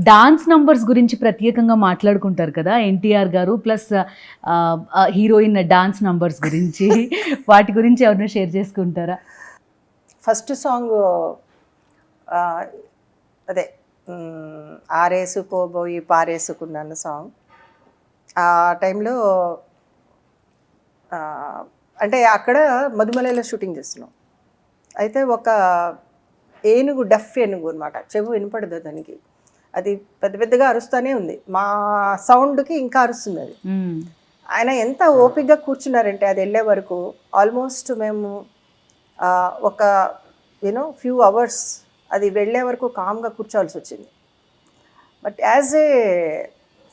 Dance numbers గురించి ప్రత్యేకంగా మాట్లాడుకుంటారు కదా ఎన్టీఆర్ గారు, ప్లస్ హీరోయిన్ డాన్స్ నంబర్స్ గురించి వాటి గురించి ఎవరైనా షేర్ చేసుకుంటారా? ఫస్ట్ సాంగ్ అదే ఆరేసుకోబోయి పారేసుకున్నాను సాంగ్. ఆ టైంలో అంటే అక్కడ మధుమలలో షూటింగ్ చేస్తున్నాం. అయితే ఒక ఏనుగు, డఫ్ ఏనుగు అనమాట, చెవు వినపడదు దానికి, అది పెద్ద పెద్దగా అరుస్తూనే ఉంది, మా సౌండ్కి ఇంకా అరుస్తుంది అది. ఆయన ఎంత ఓపికగా కూర్చున్నారంటే అది వెళ్ళే వరకు ఆల్మోస్ట్ మేము ఒక ఫ్యూ అవర్స్ అది వెళ్ళే వరకు కామ్గా కూర్చోవాల్సి వచ్చింది. బట్ యాజ్ ఏ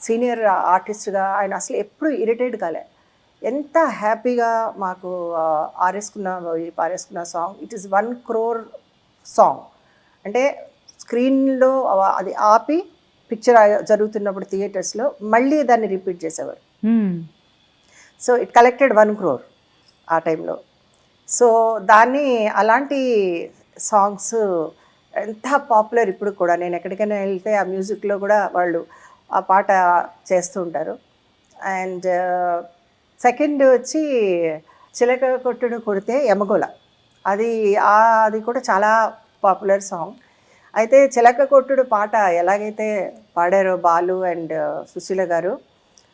సీనియర్ ఆర్టిస్ట్గా ఆయన అసలు ఎప్పుడు ఇరిటేట్ కాలే. ఎంత హ్యాపీగా మాకు పారేసుకున్న song, it is 1 crore song. అంటే స్క్రీన్లో అది ఆపి పిక్చర్ జరుగుతున్నప్పుడు థియేటర్స్లో మళ్ళీ దాన్ని రిపీట్ చేసేవారు. సో ఇట్ కలెక్టెడ్ 1 crore ఆ టైంలో. సో దాన్ని అలాంటి సాంగ్స్ ఎంత పాపులర్ ఇప్పుడు కూడా. నేను ఎక్కడికైనా వెళ్తే ఆ మ్యూజిక్లో కూడా వాళ్ళు ఆ పాట చేస్తూ ఉంటారు. అండ్ సెకండ్ వచ్చి చిలక కొట్టుడు కొడితే యమగోళ, అది కూడా చాలా పాపులర్ సాంగ్. అయితే చిలక కొట్టుడు పాట ఎలాగైతే పాడారో బాలు అండ్ సుశీల గారు,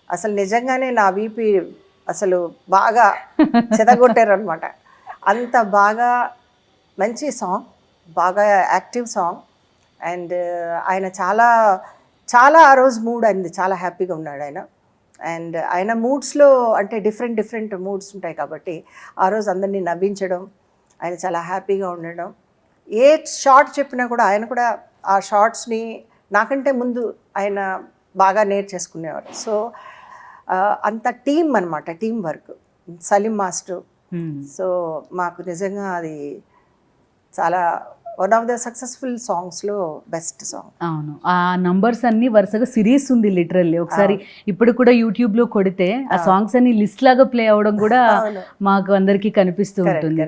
అసలు నిజంగానే నా వీపీ అసలు బాగా చెదగొట్టారు అనమాట. అంత బాగా మంచి సాంగ్, బాగా యాక్టివ్ సాంగ్. అండ్ ఆయన చాలా చాలా ఆ రోజు మూడ్ అయింది, చాలా హ్యాపీగా ఉన్నాడు ఆయన. అండ్ ఆయన మూడ్స్లో అంటే డిఫరెంట్ మూడ్స్ ఉంటాయి కాబట్టి ఆ రోజు అందరినీ నవ్వించడం, ఆయన చాలా హ్యాపీగా ఉండడం. ఏ షార్ట్ చెప్పినా కూడా ఆయన కూడా ఆ షార్ట్స్ని నాకంటే ముందు ఆయన బాగా నేర్చేసుకునేవారు. సో అంత టీం అనమాట, team work. Salim master, so మాకు నిజంగా అది చాలా వన్ ఆఫ్ ద సక్సెస్ఫుల్ సాంగ్స్లో బెస్ట్ సాంగ్. అవును, ఆ నంబర్స్ అన్ని వరుసగా సిరీస్ ఉంది లిటరల్లీ. ఒకసారి ఇప్పుడు కూడా యూట్యూబ్లో కొడితే ఆ సాంగ్స్ అన్ని లిస్ట్ లాగా ప్లే అవ్వడం కూడా మాకు అందరికీ కనిపిస్తూ ఉంటుంది.